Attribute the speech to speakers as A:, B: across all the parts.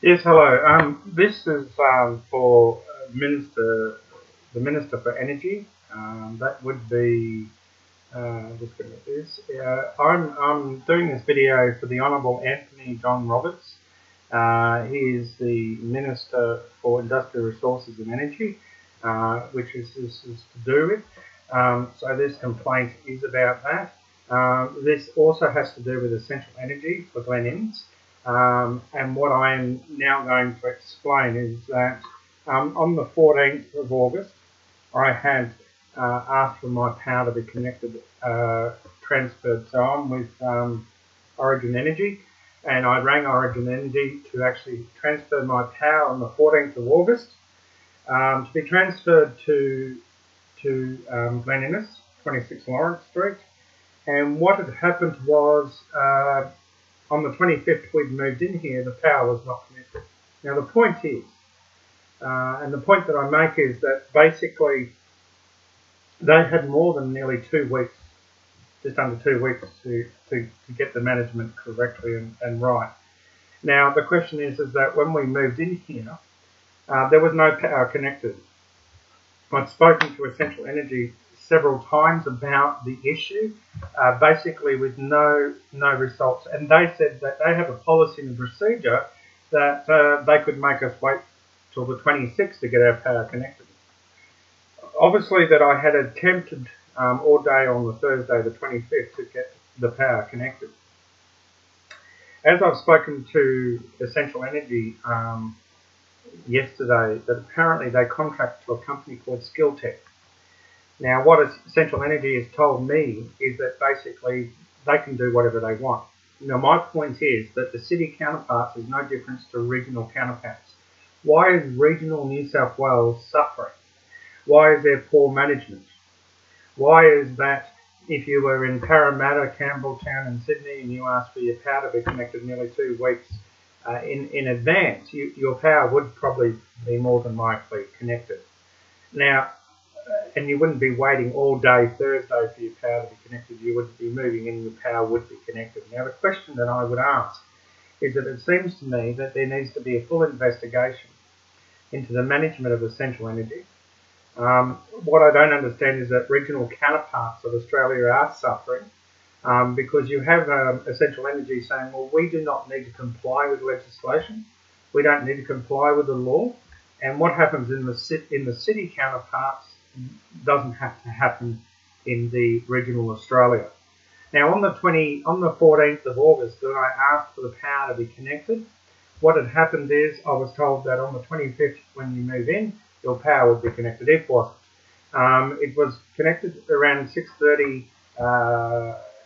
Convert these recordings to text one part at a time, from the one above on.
A: Yes, hello. This is for the Minister for Energy. That would be, just going to this. I'm doing this video for the Honourable Anthony John Roberts. He is the Minister for Industrial Resources and Energy, which this is to do with. So this complaint is about that. This also has to do with Essential Energy for Glen Innes. And what I am now going to explain is that on the 14th of August, I had asked for my power to be connected, transferred. So I'm with Origin Energy, and I rang Origin Energy to actually transfer my power on the 14th of August to be transferred to Glen Innes, 26 Lawrence Street. And what had happened was, on the 25th we'd moved in here, the power was not connected. Now the point is, and the point that I make is that basically they had more than nearly 2 weeks, just under 2 weeks to get the management correctly and right. Now the question is that when we moved in here, there was no power connected. I'd spoken to Essential Energy several times about the issue, basically with no results, and they said that they have a policy and a procedure that they could make us wait till the 26th to get our power connected. Obviously that I had attempted all day on the Thursday the 25th to get the power connected. As I've spoken to Essential Energy yesterday, that apparently they contract to a company called Skilltech. Now, what Essential Energy has told me is that basically they can do whatever they want. Now, my point is that the city counterparts is no difference to regional counterparts. Why is regional New South Wales suffering? Why is there poor management? Why is that if you were in Parramatta, Campbelltown and Sydney and you asked for your power to be connected nearly 2 weeks in advance, your power would probably be more than likely connected. Now, and you wouldn't be waiting all day Thursday for your power to be connected. You would be moving in, your power would be connected. Now, the question that I would ask is that it seems to me that there needs to be a full investigation into the management of Essential Energy. What I don't understand is that regional counterparts of Australia are suffering because you have Essential Energy saying, well, we do not need to comply with legislation. We don't need to comply with the law. And what happens in the city counterparts doesn't have to happen in the regional Australia. Now, on the 14th of August, when I asked for the power to be connected, what had happened is I was told that on the 25th, when you move in, your power would be connected. It wasn't. It was connected around 6:30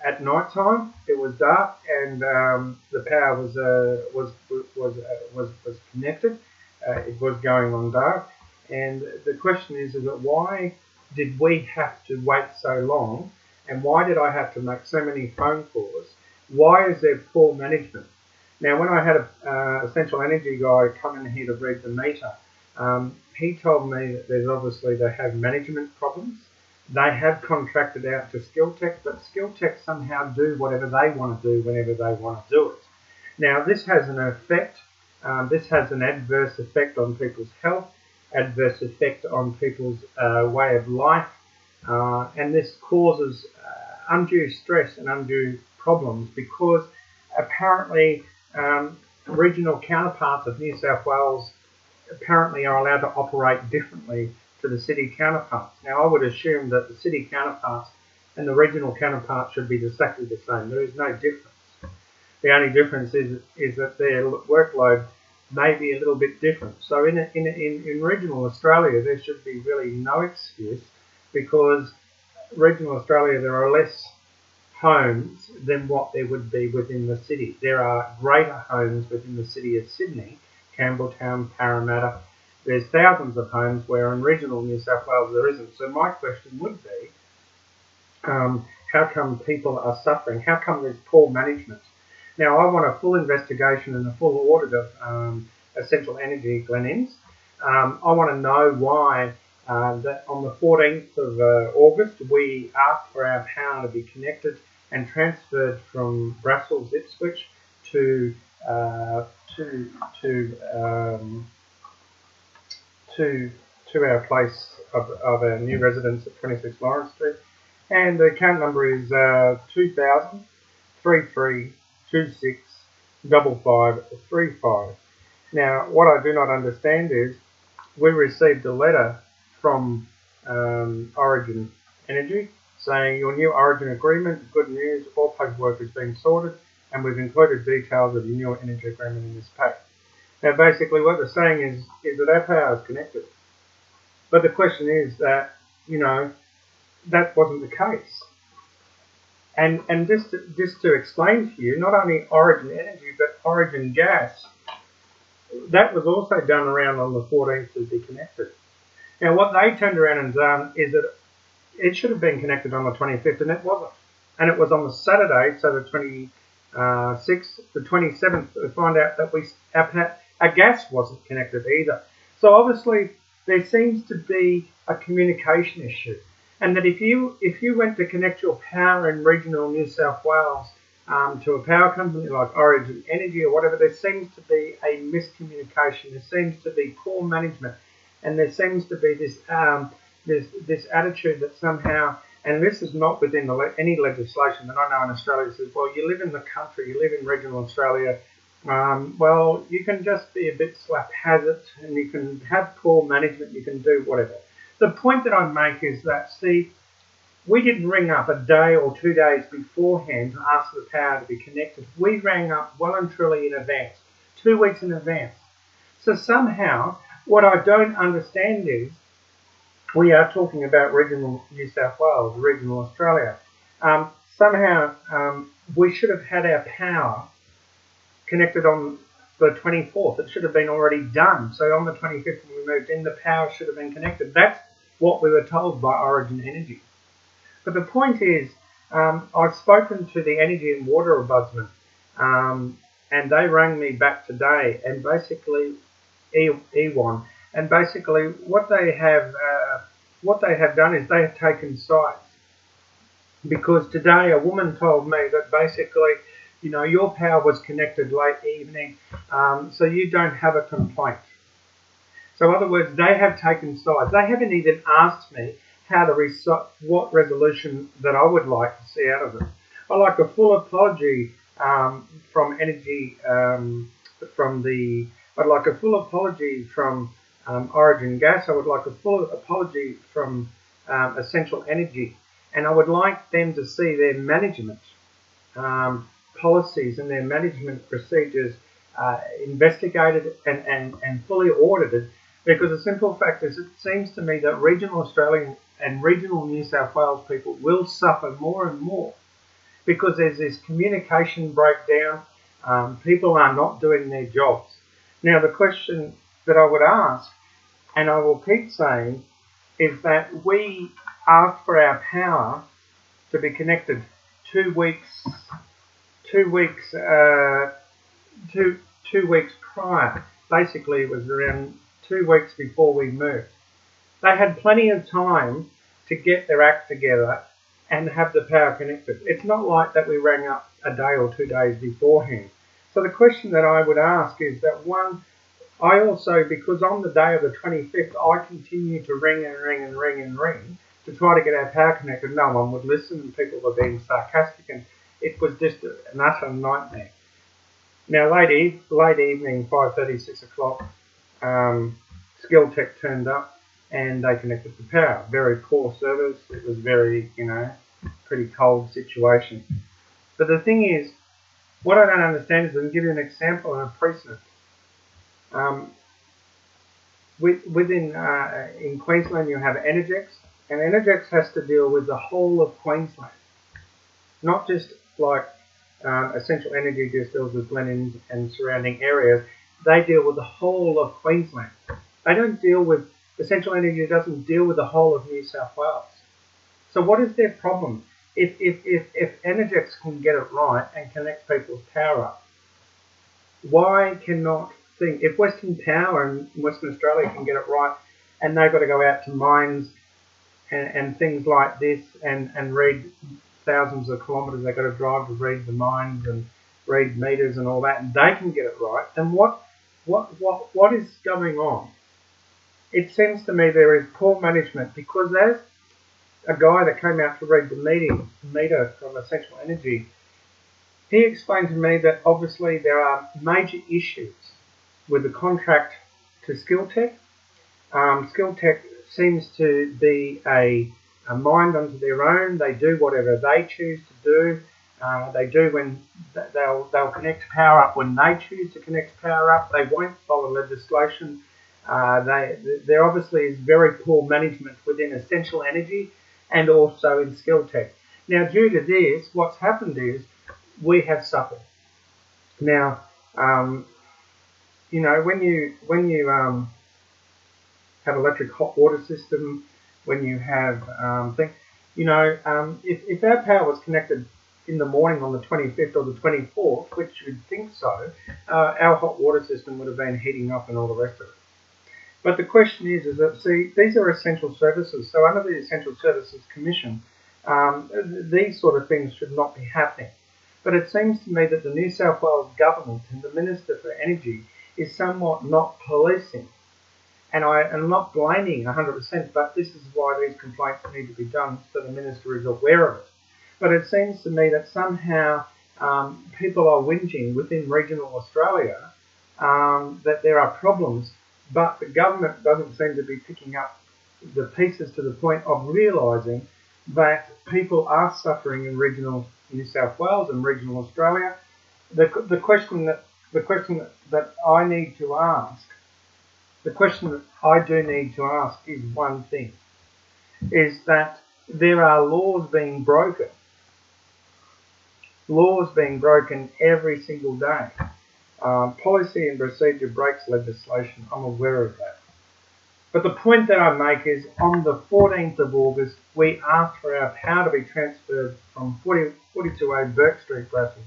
A: at night time. It was dark, and the power was connected. It was going on dark. And the question is that why did we have to wait so long, and why did I have to make so many phone calls? Why is there poor management? Now, when I had a Essential Energy guy come in here to read the meter, he told me that they have management problems. They have contracted out to Skilltech, but Skilltech somehow do whatever they want to do whenever they want to do it. Now, this has an effect. This has an adverse effect on people's health, adverse effect on people's way of life, and this causes undue stress and undue problems because apparently regional counterparts of New South Wales apparently are allowed to operate differently to the city counterparts. Now, I would assume that the city counterparts and the regional counterparts should be exactly the same. There is no difference. The only difference is that their workload may be a little bit different. So in regional Australia, there should be really no excuse because regional Australia, there are less homes than what there would be within the city. There are greater homes within the city of Sydney, Campbelltown, Parramatta. There's thousands of homes where in regional New South Wales there isn't. So my question would be, how come people are suffering? How come there's poor management? Now, I want a full investigation and a full audit of Essential Energy Glen Innes. I want to know why that on the 14th of August we asked for our power to be connected and transferred from Brussels, Ipswich to to to to our place of our new residence at 26 Lawrence Street, and the account number is 2000 3326 5535. Now, what I do not understand is we received a letter from Origin Energy saying your new Origin agreement, good news, all paperwork has been sorted, and we've included details of your new energy agreement in this pack. Now, basically, what they're saying is that our power is connected. But the question is that, that wasn't the case. And just to explain to you, not only Origin Energy, but Origin Gas, that was also done around on the 14th to be connected. Now, what they turned around and done is that it should have been connected on the 25th, and it wasn't. And it was on the Saturday, so the 26th, the 27th, to find out that our gas wasn't connected either. So obviously, there seems to be a communication issue, and that if you went to connect your power in regional New South Wales to a power company like Origin Energy or whatever, there seems to be a miscommunication. There seems to be poor management, and there seems to be this attitude that somehow, and this is not within any legislation that I know in Australia, says, well, you live in the country, you live in regional Australia, well, you can just be a bit haphazard and you can have poor management, you can do whatever. The point that I make is that, see, we didn't ring up a day or 2 days beforehand to ask for the power to be connected. We rang up well and truly in advance, 2 weeks in advance. So somehow, what I don't understand is, we are talking about regional New South Wales, regional Australia. Somehow, we should have had our power connected on the 24th. It should have been already done. So on the 25th when we moved in, the power should have been connected. That's what we were told by Origin Energy. But the point is, I've spoken to the Energy and Water Ombudsman, and they rang me back today, and basically, E1, and basically what they have done is they have taken sides. Because today a woman told me that basically, your power was connected late evening, so you don't have a complaint. So in other words, they have taken sides. They haven't even asked me what resolution that I would like to see out of it. I'd like a full apology from Energy, I'd like a full apology from Origin Gas. I would like a full apology from Essential Energy, and I would like them to see their management policies and their management procedures investigated and fully audited, because the simple fact is, it seems to me that regional Australian and regional New South Wales people will suffer more and more because there's this communication breakdown. People are not doing their jobs. Now, the question that I would ask, and I will keep saying, is that we asked for our power to be connected 2 weeks prior. Basically, it was around 2 weeks before we moved. They had plenty of time to get their act together and have the power connected. It's not like that we rang up a day or 2 days beforehand. So the question that I would ask is that, one, I also, because on the day of the 25th, I continued to ring to try to get our power connected. No one would listen, and people were being sarcastic, and it was just an utter nightmare. Now, late evening, 5:30, 6 o'clock, Skill Tech turned up and they connected the power. Very poor service. It was very, pretty cold situation. But the thing is, what I don't understand is, I can give you an example and a precedent. In Queensland, you have Energex, and Energex has to deal with the whole of Queensland, not just like Essential Energy just deals with Glenins and surrounding areas. They deal with the whole of Queensland. They don't deal with, Essential Energy doesn't deal with the whole of New South Wales. So what is their problem? If Energex can get it right and connect people's power up, why cannot if Western Power and Western Australia can get it right, and they've got to go out to mines and things like this and read thousands of kilometres, they've got to drive to read the mines and read meters and all that, and they can get it right, then what is going on? It seems to me there is poor management, because as a guy that came out to read the meter from Essential Energy, he explained to me that obviously there are major issues with the contract to Skilltech. Skilltech seems to be a mind unto their own. They do whatever they choose to do. They do when they'll connect power up when they choose to connect power up. They won't follow legislation. There obviously is very poor management within Essential Energy and also in Skilltech. Now, due to this, what's happened is we have suffered. Now, you know, when you have electric hot water system, when you have things, you know, if our power was connected in the morning on the 25th or the 24th, which you'd think so, our hot water system would have been heating up and all the rest of it. But the question is that, see, these are essential services. So under the Essential Services Commission, these sort of things should not be happening. But it seems to me that the New South Wales government and the Minister for Energy is somewhat not policing. And I'm not blaming 100%, but this is why these complaints need to be done, so the Minister is aware of it. But it seems to me that somehow people are whinging within regional Australia that there are problems, but the government doesn't seem to be picking up the pieces to the point of realising that people are suffering in regional New South Wales and regional Australia. The question that I need to ask, the question that I do need to ask is one thing, is that there are laws being broken every single day. Policy and procedure breaks legislation. I'm aware of that. But the point that I make is on the 14th of August, we asked for our power to be transferred from 42A Burke Street, Brussels,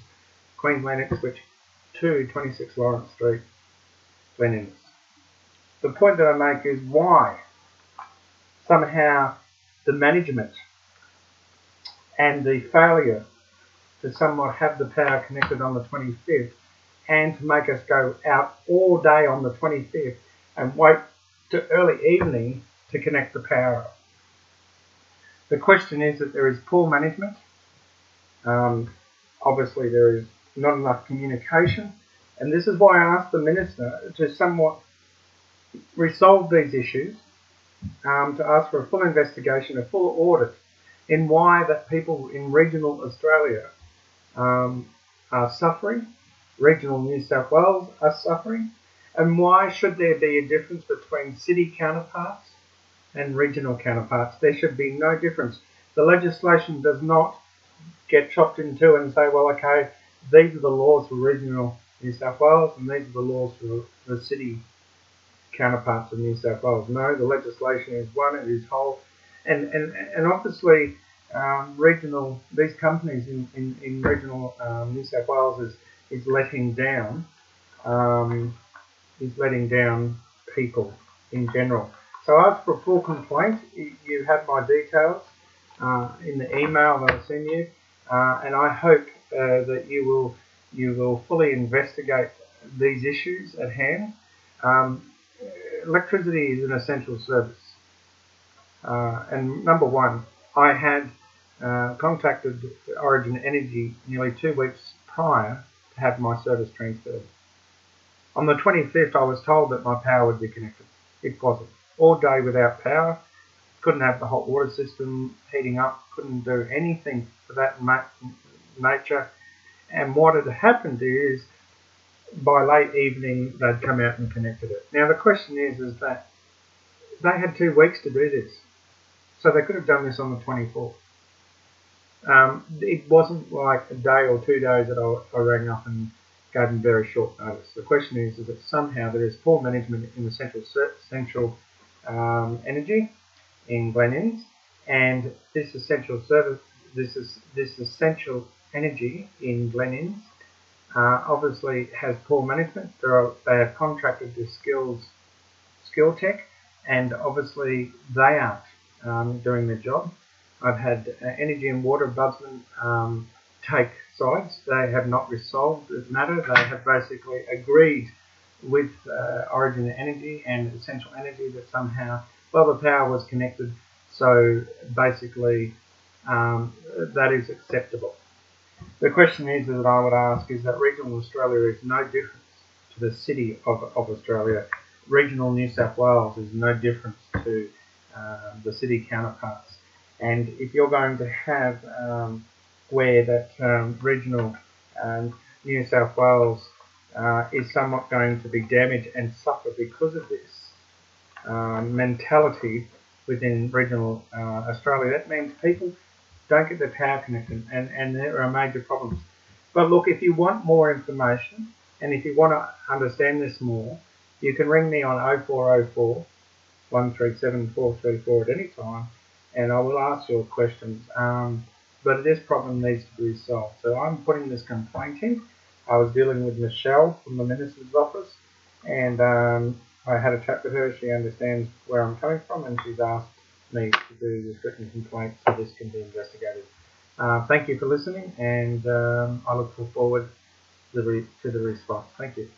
A: Queensland, Ipswich, to 26 Lawrence Street, Glen Innes. The point that I make is why somehow the management and the failure to somewhat have the power connected on the 25th and to make us go out all day on the 25th and wait to early evening to connect the power up. The question is that there is poor management. Obviously there is not enough communication, and this is why I asked the Minister to somewhat resolve these issues, to ask for a full investigation, a full audit in why that people in regional Australia are suffering, regional New South Wales are suffering, and why should there be a difference between city counterparts and regional counterparts? There should be no difference. The legislation does not get chopped in two and say, well, okay, these are the laws for regional New South Wales and these are the laws for the city counterparts of New South Wales. No, the legislation is one, it is whole. And obviously, these companies in regional New South Wales is letting down people in general. So I asked for a full complaint. You have my details in the email that I send you, and I hope that you will fully investigate these issues at hand. Electricity is an essential service, and number one, I had contacted Origin Energy nearly 2 weeks prior to have my service transferred. On the 25th, I was told that my power would be connected. It wasn't. All day without power, couldn't have the hot water system heating up, couldn't do anything for that nature. And what had happened is, by late evening, they'd come out and connected it. Now the question is that they had 2 weeks to do this, so they could have done this on the 24th. It wasn't like a day or 2 days that I rang up and gave them very short notice. The question is that somehow there is poor management in Essential Energy in Glen Innes, and this essential service, this Essential Energy in Glen Innes, obviously has poor management. They have contracted to Skilltech, and obviously they aren't doing their job. I've had Energy and Water Ombudsman take sides. They have not resolved the matter. They have basically agreed with Origin Energy and Essential Energy that somehow, well, the power was connected, so basically that is acceptable. The question is that I would ask is that regional Australia is no different to the city of Australia. Regional New South Wales is no different to the city counterparts. And if you're going to have where that regional New South Wales is somewhat going to be damaged and suffer because of this mentality within regional Australia, that means people don't get their power connection, and there are major problems. But look, if you want more information and if you want to understand this more, you can ring me on 0404 137 434 at any time, and I will ask your questions. But this problem needs to be resolved. So I'm putting this complaint in. I was dealing with Michelle from the Minister's office, and I had a chat with her. She understands where I'm coming from, and she's asked me to do this written complaint so this can be investigated. Thank you for listening, and I look forward to the response. Thank you.